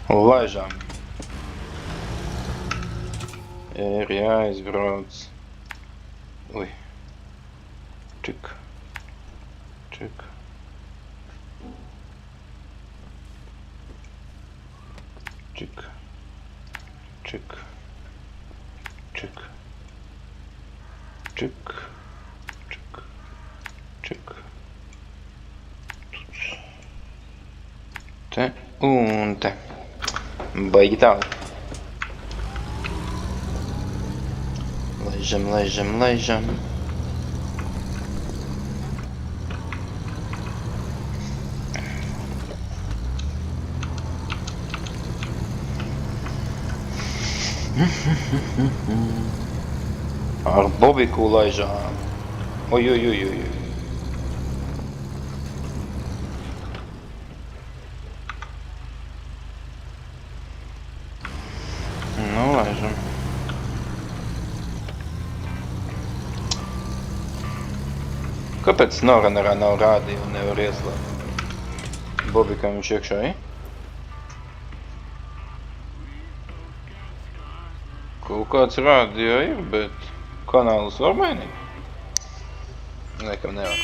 Laižām. Ir jāizbrauc. Ui. Čik. Čik. Čik. Čik. Čik. Čik. Čik. Čik. Te un te. Baigi tālu. Laižam, laižam, laižam. Ar Bobiku laižām. Oj, oj, oj, oj. Nu, laižam. Kāpēc Noranerā nav rādio un nevar ieslēgt? Bobikam viņš iekšā, ja? Kaut kāds rādio ir, bet kanālus var mainīt? Nekam nevar.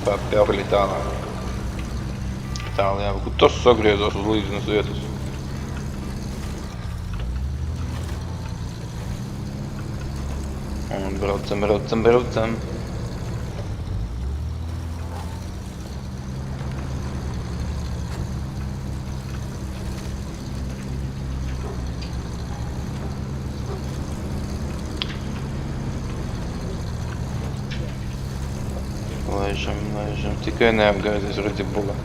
Papjauļi tālāk. Tālāk, kur tas sagriezās uz līdzinas vietas. Un braucam, braucam, braucam. Laižam, laižam. Tikai neapgāzies Red Bullā.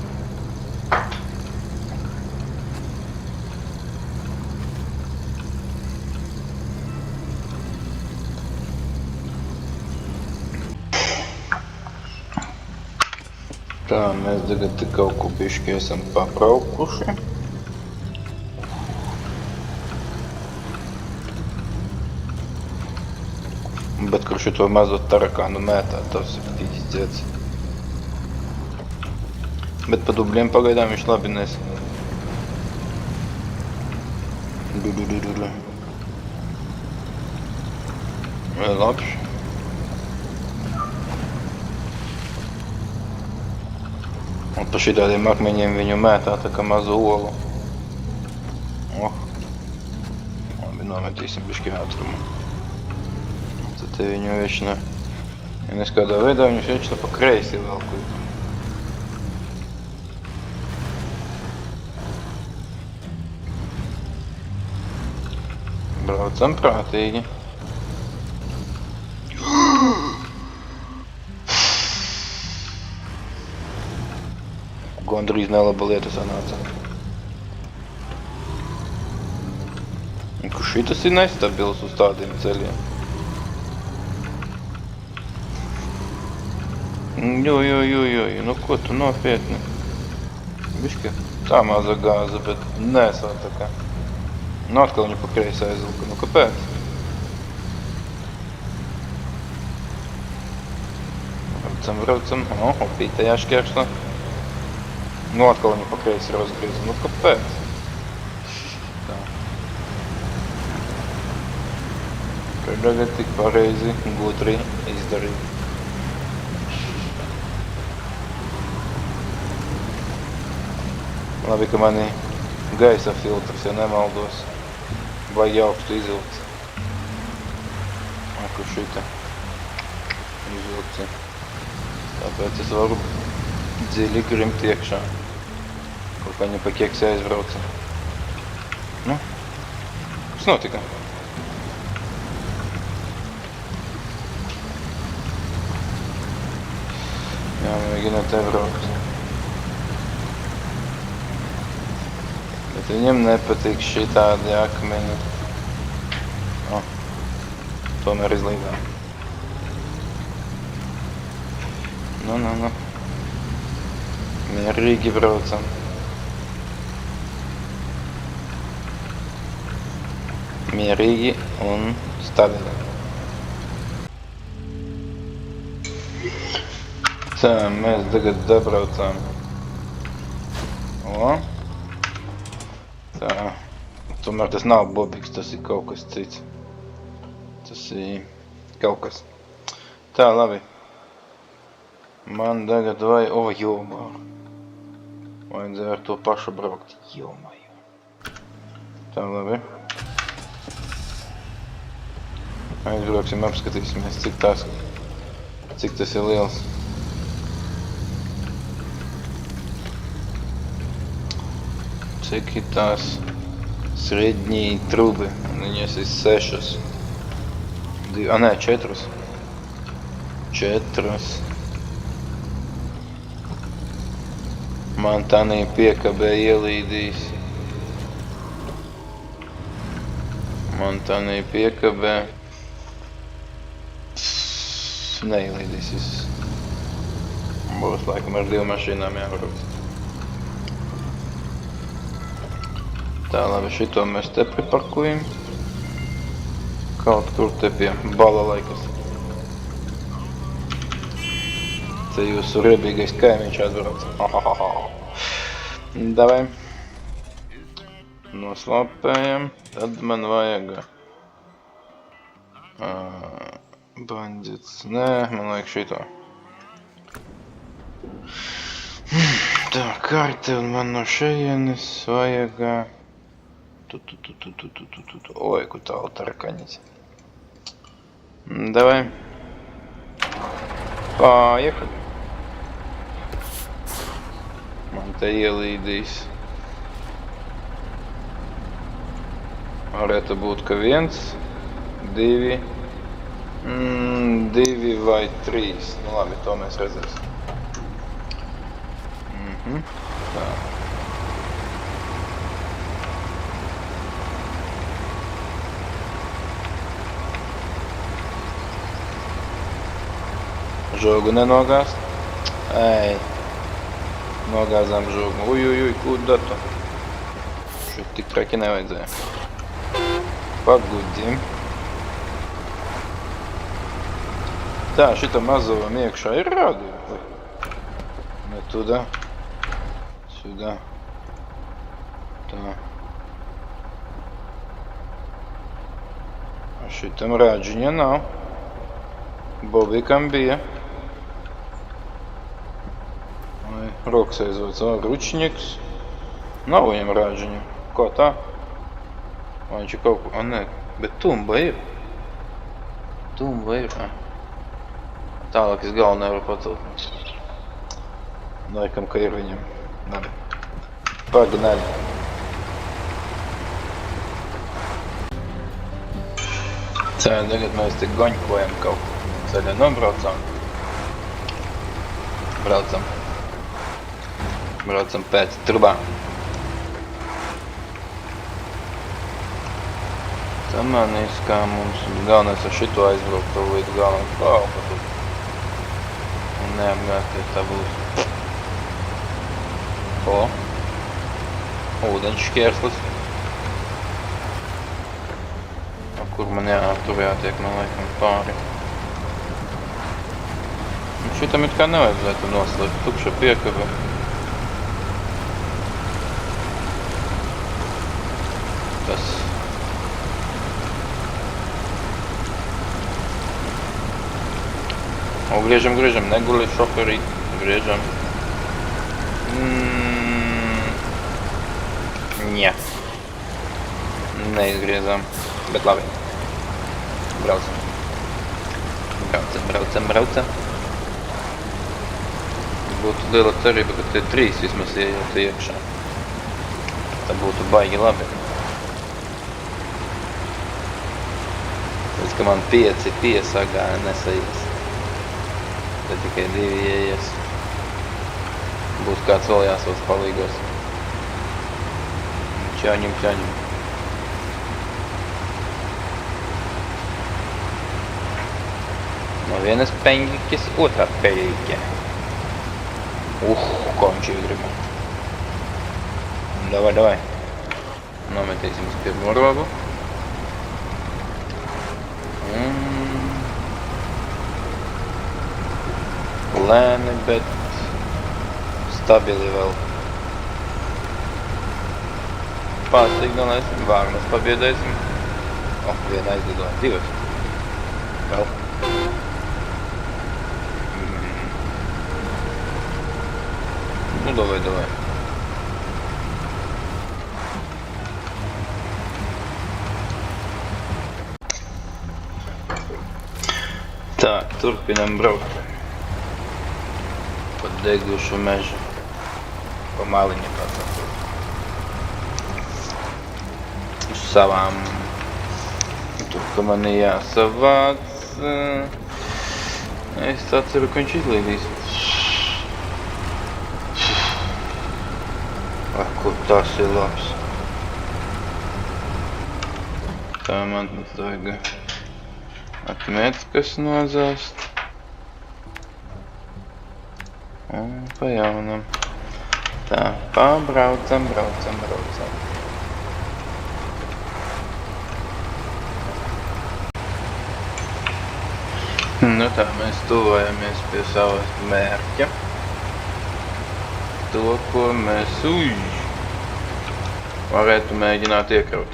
Tā, mēs tagad te kaut ko bišķi esam pabraukuši. Bet kur šito mazo tarakānu mētā, tas ir pīsdziets. Bet pa dubļiem pagaidām viņš labi nes. Vai labs? Un pa šitādiem akmeņiem viņu mētā tā kā mazu olu. Labi, nometīsim bišķi ātrumu. Tad te viņu viečna, ja nes kādā veidā viņus viečna pa kreisi velku. Braucam prātīgi. Gondrīz nelaba lieta sanāca. Un kur šitas ir nestabils uz tādiem ceļiem. Nu ko tu nopietni? Bišķi tā maza gāza, bet nesā tā kā. Nu atkal viņu pa kreisi aizvilka, nu kāpēc? Braucam, braucam, opīte jāšķēršla. Nu atkal viņu pa kreisi rozgrieza, nu kāpēc? Tā. Tagad tik pareizi, gudri izdarīt. Labi, ka mani gaisa filtrs, ja nemaldos, vajag augstu izvilkt. Kur šita izvilkts. Tāpēc es varu dziļi grimt iekšā. Kaut kā viņa pa keksi aizbrauca. Nu, kas notika? Jāmēģina te braukt. Bet viņam nepatīk šitādi akmeņi. Tomēr izlīdām. Nu. Mierīgi braucam. Mierīgi un stabili. Tā, mēs tagad dabraucām. O, Tā. Tomēr tas nav bobiks, tas ir kaut kas cits. Tas ir kaut kas. Tā, labi. Man tagad vajag... O, jomā. Vajadzēja ar to pašu braukt. Jomā. Tā, labi. Aizbrauksim, apskatīsimies, cik tas ir liels. Cik ir tās sredņī trubi. Viņas ir 6. 4. 4. Man tanī piekabē ielīdīs. Man tanī piekabē neielīdīs. Būs laikam ar 2 mašīnām jābrauc. Tā, labi, šito mēs te priparkojam. Kaut kur te pie balalaikas. Te jūsu riebīgais kaimiņš atbrauc. Davai. Noslāpējam. Tad man vajag... Bandits. Nē, man vajag šito. Tā, karte un man no šejienes vajag... Ой, kur tālu tarakaņas. Davai. Pājekad. Man te ielīdīs. Varētu būt, ka 1, 2, 2 vai 3. Nu labi, to mēs redzēsim. Tā. Žogu nenogāzt. Ej. Nogāzām žogu. Uj, kuda tu? Šo tik traki nevajadzēja. Pagudim. Tā, šita mazovam iekšā ir rādio. Ne tudā. Sudā. Tā. Šitam rāģiņa nav. Bobikam bija. Rokas aizvots, ručņiks. Nav viņam rāžiņa. Ko tā? Vai viņš ir kaut ko... Nē, bet tumba ir. Tumba ir. Tālāk es galvu nevaru pacelt. Laikam, ka ir viņam. Labi. Pagnaļ. Tā, tagad mēs te goņkojam kaut ko. Ceļā nobraucām. Braucam pēc trubām. Samanīs, kā mums galvenais ar šito aizbraukt līdz galam. Pauka tur. Un neapgāties tā būs. O. Ūdeņš šķērslis. Kur man tur jātiek, man laikam pāri. Un šitam it kā nevajadzētu noslēgt. Tukša piekaba. Tas. O, griežam, neguli šoferī. Griežam. Nē. Neizgriezām. Bet labi. Braucam. Būtu liela cerība, ka te 3 vismaz ieiet iekšā. Tā būtu baigi labi. Pēc, ka man 5 piesagāja nesaies. Te tikai 2 ieies. Būs kāds vēl jāsauc palīgos. Čaņim. No vienas peņģiķes otrā peļģiķe. Kā viņš iegribā. Davai. Nometīsim uz pirmo robu. Lēni, bet stabili vēl. pārsignalēsim, vārnas pabiedēsim. Viena aizlidoja, divas. Vēl. Nu, davai. Tā, turpinam braukt. Pa degušu mežu. Pa maliņu kāds atbraukt. Uz savām. Tur, ka man ir jāsavāc. Es atceru, ka viņš izlīdīs. Kur tas ir labs. Tā man vajag atmētas nozāst. Un pa jaunam. Tā, pabraucam. Nu tā, mēs tuvojamies pie savas mērķa. To, ko mēs varētu mēģināt iekraut.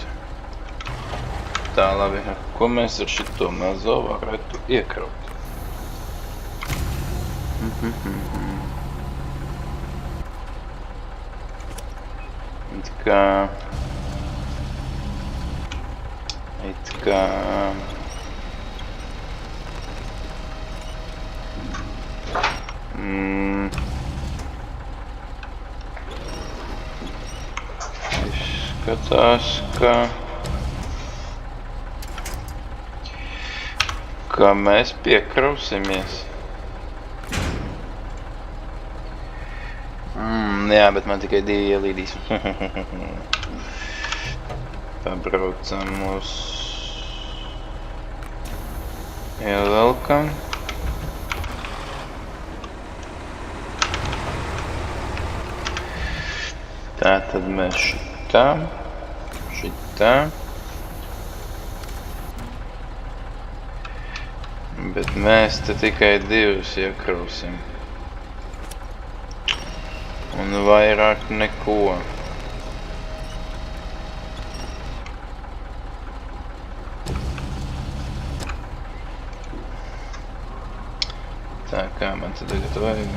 Tā, labi, ko mēs ar šito mazo varētu iekraut? It kā izskatās, ka mēs piekrausimies. Jā, bet man tikai 2 ielīdīs. Pabraucam uz ievelkam. Tā tad mēs šitā. Bet mēs te tikai 2 iekrausim. Un vairāk neko. Tā, kā man te tagad vajag?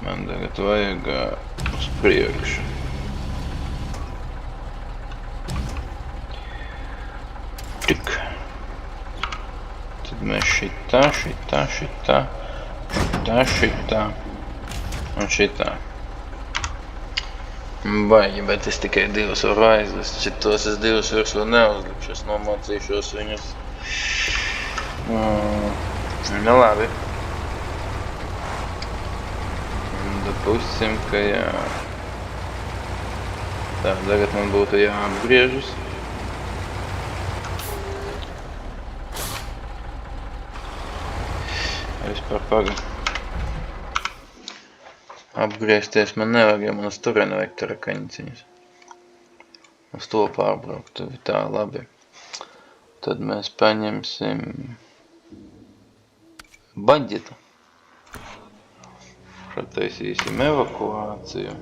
Man tagad vajag uz priekšu. Tik. Tad mēs šitā. Un šitā. Baigi, bet es tikai 2 varu aizlist. Šitos es 2 vairs vēl neuzlikšu. Es nomācīšos viņus. Nu labi. Dapusim, ka jā. Tā, tagad man būtu jāapgriežas. Vispār paga. Apgriezties man nevajag, jo man uz turieni vajag tarakaņciņas. Uz to pārbraukt. Tā, labi. Tad mēs paņemsim baģetu. Taisīsim evakuāciju.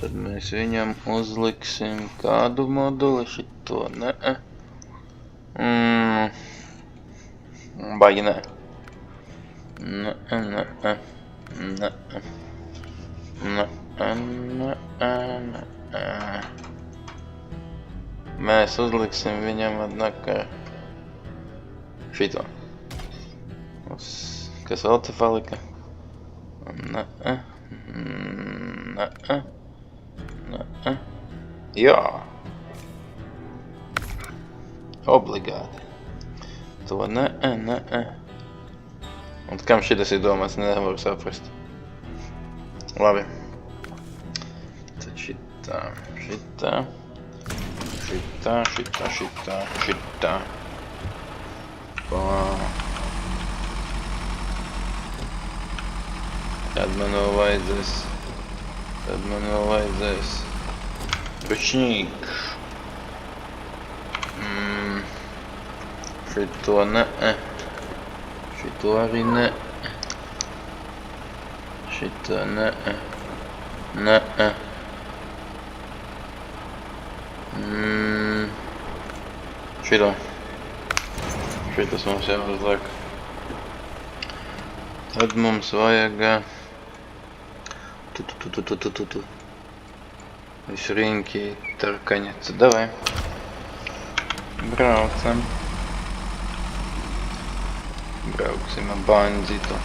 Tad mēs viņam uzliksim kādu moduli šito, ne? Baigi, nē. Mēs uzliksim viņam atnakar šito. Kas vēl te palika? Jā. Obligāti. To ne. Un kam šitas ir domāts, nevaru saprast. Labi. Tad šitā. Tad man vēl vajadzēs ručņīgs. Šito ne. Šito arī ne. Šitā, nē. Šitā. Šitas mums jāuzliek. Tad mums vajag... Višrinki, tarkaņets. Davai. Braucam. Brauksim ar bandītu.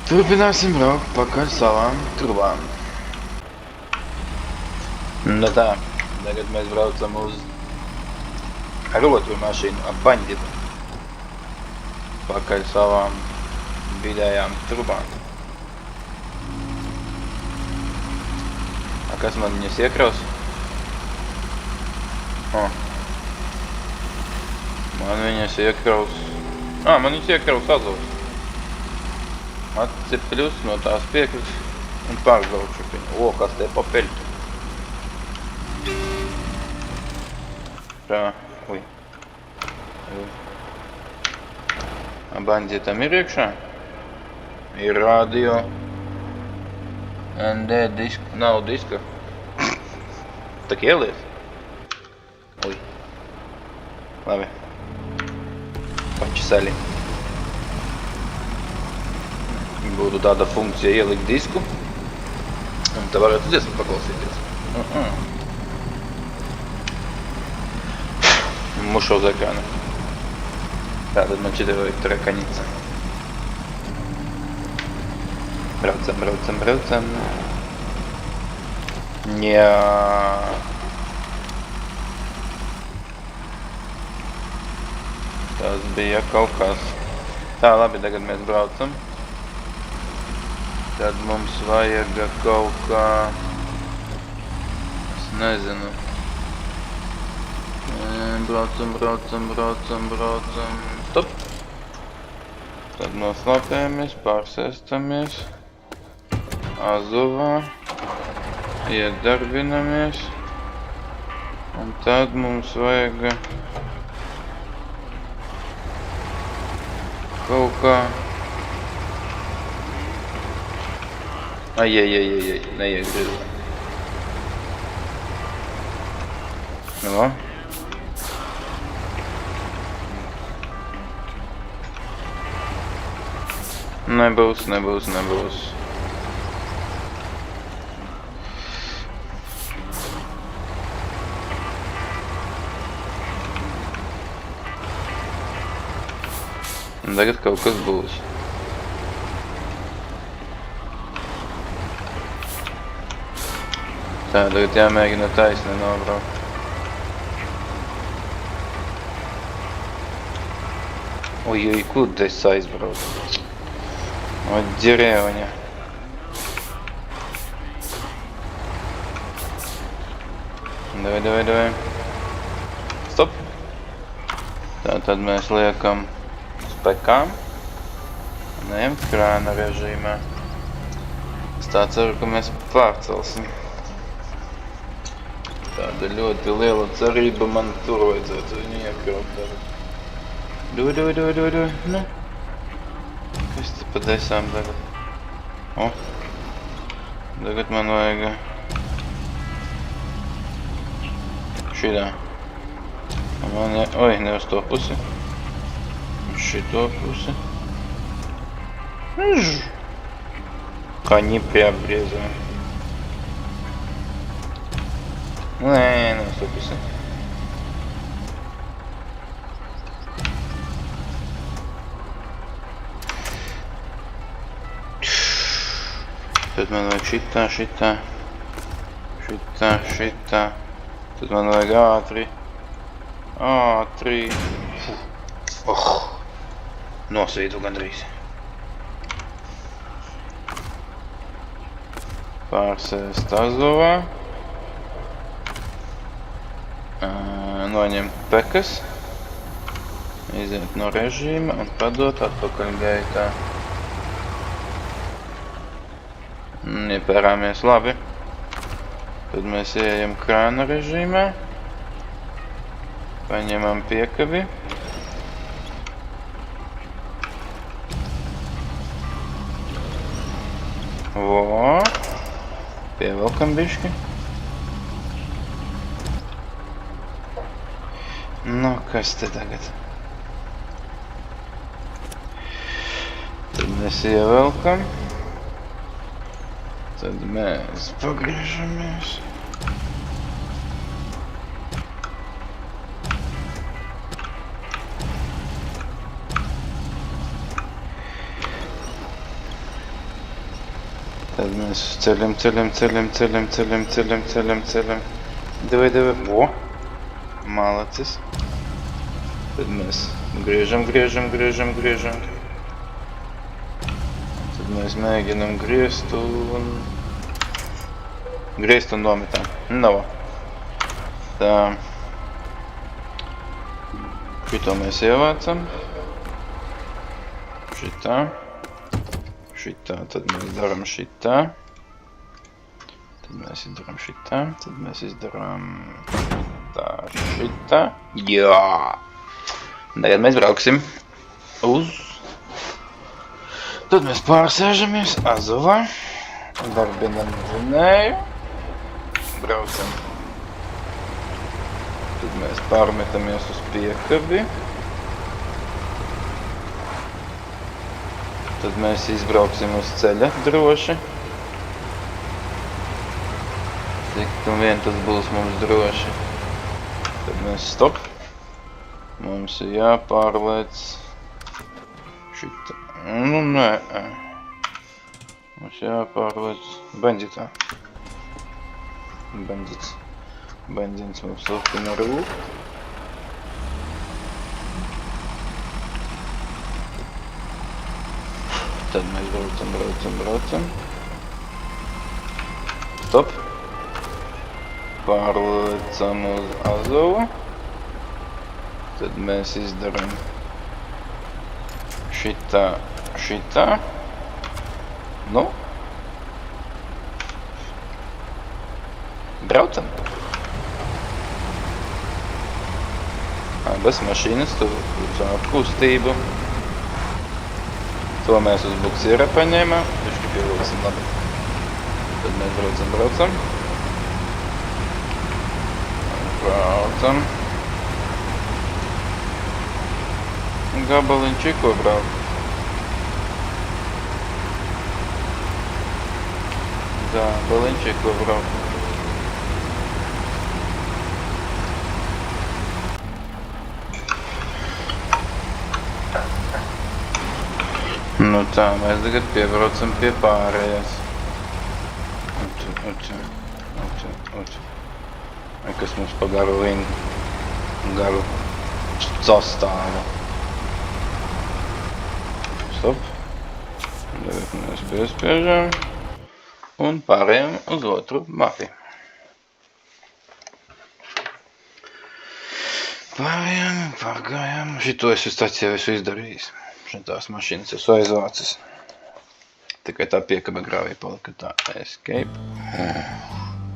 Turpināsim braukt pakaļ savām trubām. Nu tā, tagad mēs braucam uz rotu mašīnu ar banditu. Pakaļ savām vidējām trubām. A kas man viņas iekraus? Man viņas iekraus... man viņas iekraus Azovs. Atcepļus no tās piekļus un pārbraukšu viņu. Kas te papeļķi. Tā, Bandītam ir iekšā? Ir radio. ND diska. Nav diska. Tak ielies. Labi. Pačisali. Būtu tāda funkcija ielikt disku. Un te varētu dziesmu paklausīties. Mušu uz ekrānu. Tātad man šeit ir trekaņica. Braucam. Jā. Tas bija kaut kas. Tā, labi, tagad mēs braucam. Tad mums vajag kaut kā... Es nezinu. Braucam. Stop! Tad noslāpējamies, pārsēstamies. Azovā. Iedarbinamies. Un tad mums vajag... Kaut kā... Ai, neiegrizu. No. Nebūs. Un tagad kaut kas būs. Tā, tagad jāmēģina taisni nobraukt. Ой, куда es aizbraucu? O, ģerēvaņa. Davai. Stop. Tā, tad mēs liekam spekām. Un ejam krāna režīmā. Es tā ceru, ka mēs pārcelsim. Tāda ļoti liela cerība man tur vajadzētu viņu iekraut tagad. Nu. Kas te pa desām tagad? Tagad man vajag... Šitā. Man ne uz to pusi. Uz šito pusi. Они преобрезаны. Не uz to pusi. Tad man vajag šitā. Tad man vajag ātri. Nosvītu gandrīz. Pārsēst Azovā. Noņemt pekas. Iziet no režīma un padot atpakaļ gaitā. Iepērāmies labi. Tad mēs ejam krāna režīmā. Paņemam piekabi. Vo. Pievelkam bišķi. Nu, kas te tagad? Tad mēs ievelkam. Tad mēs pagriežamies. Tad mēs ceļam. Davai. Vo! Malacis. Tad mēs griežam. Tad mēs mēģinam griezt un nometam. Nav. Tā. Šito mēs ievācam. Šitā. Tad mēs daram šitā. Tad mēs izdaram šitā. Tad mēs izdaram šitā. Jā! Tagad mēs brauksim uz. Tad mēs pārsēžamies Azovā. Darbinam dzinēju. Braucam. Tad mēs pārmetamies uz piekabi. Tad mēs izbrauksim uz ceļa droši. Cik un vien tas būs mums droši. Tad mēs stop. Mums ir jāpārlēc šitā. Nu, nē. Mums jāpārlēc benzītā. Benzīns mums lūkina rūk. Tad mēs braucam. Stop. Pārlecam uz Azovu. Tad mēs izdaram šitā. Nu. Braucam. Bez mašīnas, tu caur kustību. To mēs uz buksiera paņēmām. Tieški pievilksim labi. Tad mēs braucam. Gabaliņčiko braukt. Gabaliņčiko braukt. Nu tā, mēs tagad piebraucam pie pārējās. Kas mums pa garu sastāvu. Stop. Tagad mēs piespiežam un pārējām uz otru mapi. Pārgājām. Šito es uz tāds jau esmu izdarījis. Šitās mašīnas esmu aizvācis. Tikai tā piekaba grāvī palika tā escape.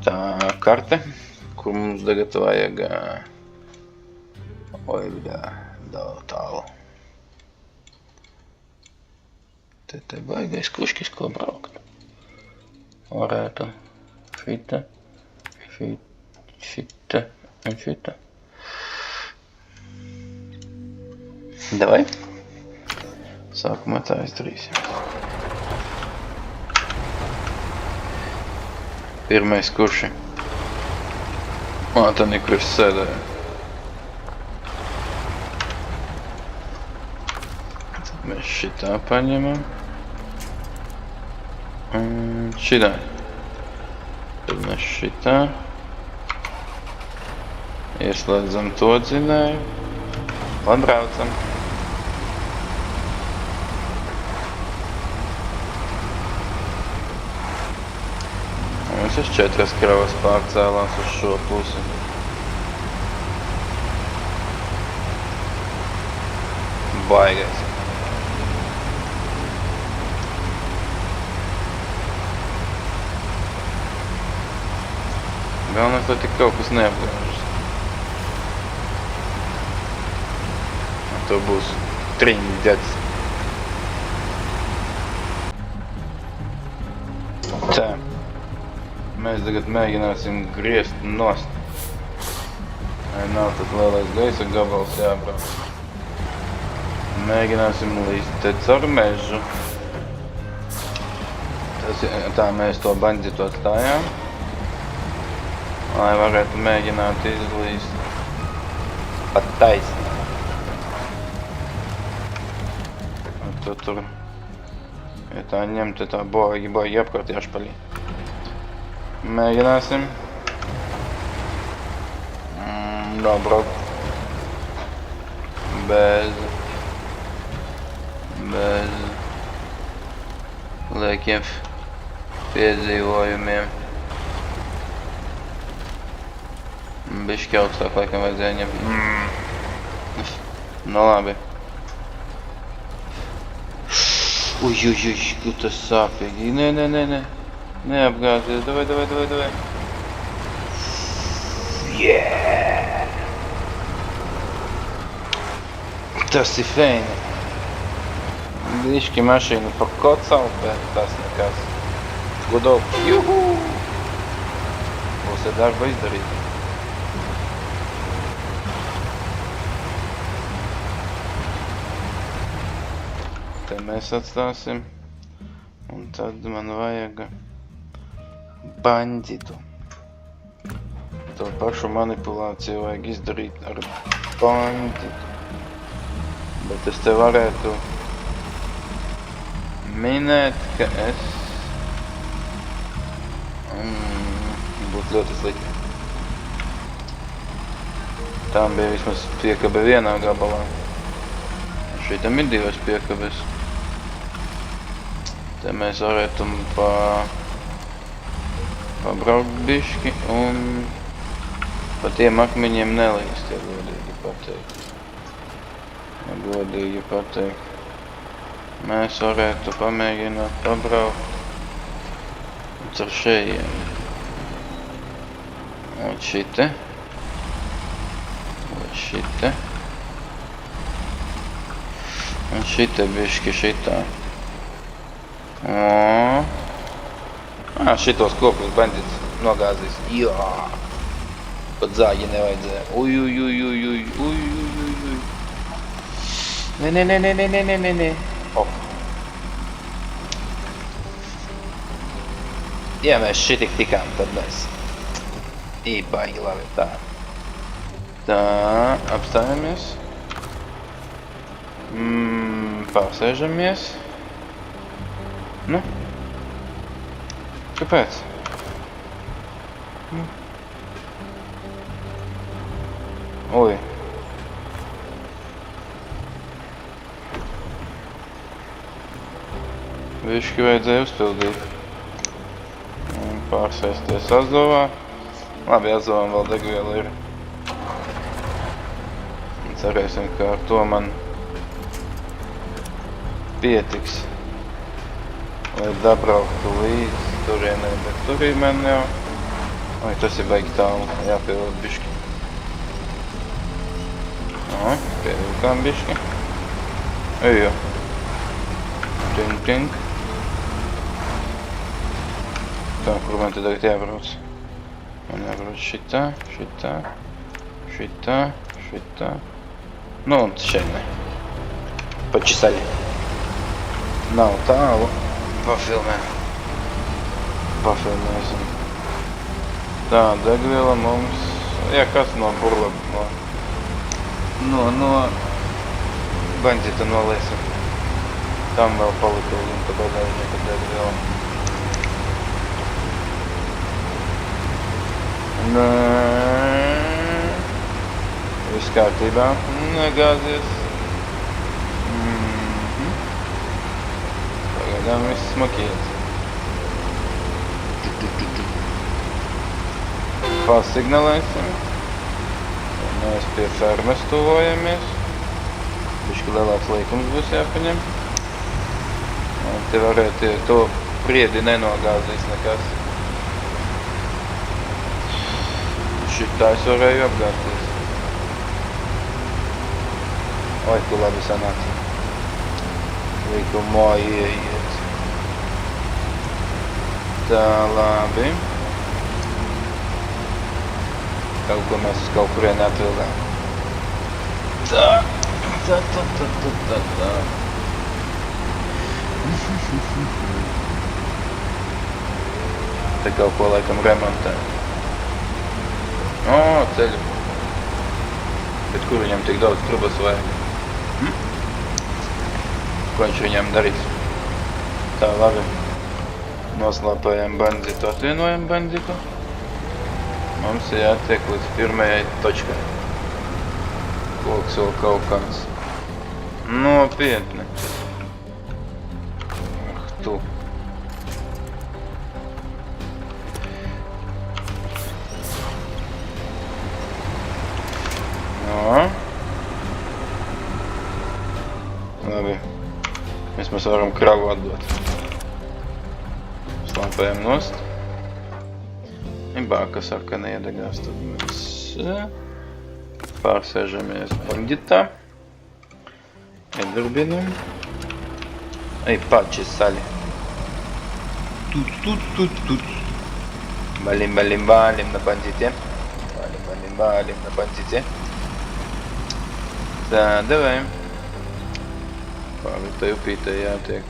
Tā karte, kur mums tagad vajag daudz tālu. Te baigais kuškis, ko braukt. Varētu šita un šita. Davai. Sākumā tā izdarīsim. Pirmais kurši. Tad kur es sēdēju. Tad mēs šitā paņemam. Šitā. Tad mēs šitā. Ieslēdzam to dzinēju. Un braucam. Mums 4 kravas pārcēlās uz šo pusi. Baigais. Galvenais, lai tik kaut kas neapgāžas. tur būs trindets. Tā. Mēs tagad mēģināsim griezt nost. Vai nav tas lielais gaisa gabals jābrauc. Mēģināsim līst te caur mežu. Tā mēs to bandzitu atstājām. Lai varētu mēģināt izlīst pat taisnā. Tur, ja tā ņem, tad tā bogi apkārt jāšpaļī. Mēģināsim. Nobraukt. Bez liekiem piedzīvojumiem. Bišķi augstāk laikam vajadzēja ņemt. Nu labi. Uj, kur tas sāpīgi. Nē. Neapgāzies. Davai. Yeah! Tas ir feini. Bišķi mašīnu pa kocau, bet tas nekas. Gudov. Juhu! Būs ar darbu izdarīt. Te mēs atstāsim. Un tad man vajag banditu. To pašu manipulāciju vajag izdarīt ar banditu. Bet es te varētu minēt, ka es būtu ļoti slikti. Tām bija vismaz piekabe vienā gabalā. Šitam ir divas piekabes. Te mēs varētu pabraukt bišķi un pa tiem akmeņiem nelīst, ja godīgi pateikt. Mēs varētu pamēģināt pabraukt ar šejiem. Un šite. Un šite bišķi šitā. Šitos kopus bandits nogāzīs. Jā! Pat zāģi nevajadzēja. Uj. Nē. Ja mēs šitik tikām, tad mēs īpaigi labi tā. Tā, apstājamies. Pārsēžamies. Nu? Kāpēc? Ui. Bišķi vajadzēja uzpildīt. Pārsēsties Azovā. Labi, Azovam vēl degviela ir. Cerēsim, ka ar to man pietiks. Lai dabrauktu līdz turienē, bet tur ir man jau... Oi, tas ir baigi tālu, jāpievilk bišķi. Pievilkām bišķi. Ejo. Tink. Tā, kur man te tagad jābrauc? Man jābrauc šitā. Nu, un šeit ne. Pačisaļi. Nav tālu. Pafilmēsim. Tā, degviela mums... Jā, kas no burlaba? No bandita nolēsim. Tam vēl palika līnta bagāžnieka degviela. Viss kārtībā. Negāzies. Pagaidām viss smakiet. Pasignalēsim. Mēs pie fermes tuvojamies. Bišķi lielāks līkums būs jāpaņem. Un te varētu to priedi nenogāzīs nekas. Šitā es varēju apgāzties. Oi, kur labi sanāca. Liku moju ieiet. Tā, labi. Kaut ko mēs uz kaut kurieni atvilgām. Tā. Te kaut ko laikam remontē. O, ceļu. Bet kur viņam tik daudz trubas vajag? Ko viņš viņam darīs? Tā, labi. Noslāpējam bandzitu, atvienojam bandzitu. Mums jātiek līdz pirmajai točkai. Koks vēl kaut kāds. Nopietni. Tu. Labi. Mēs varam kravu atdot. Slāpējam nost. Bāka saka neiedegās, tad mēs pārsēžamies banditā. Iedarbinam. Ej, pači sali. Тут. Балим на бандите. Балим на бандите. Tā, давай. Pāri tai upītei jātiek.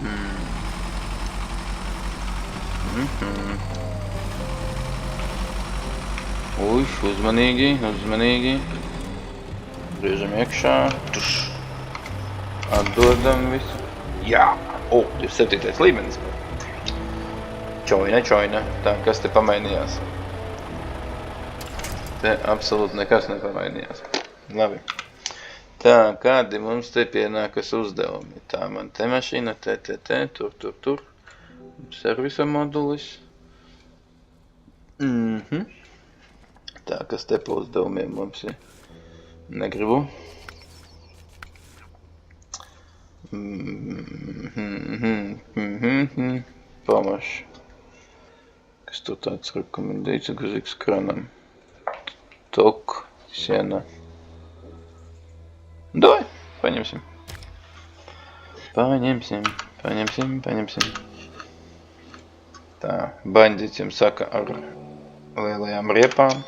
Uš, uzmanīgi. Griežam iekšā. Tuš. Atdodam visu. Jā! O, 27. līmenis. Čoina. Tā, kas te pamainījās? Te absolūti nekas nepamainījās. Labi. Tā, kādi mums te pienākas uzdevumi? Tā, man te mašīna, tur. Servisa modulis. Tā, kas te pa uzdevumiem mums ir? Negribu. Помощь. Kas tur tāds rekomendīts uz ekranam? Tok, siena. Давай, paņemsim. Tā, bandits jums saka ar lielajām riepām.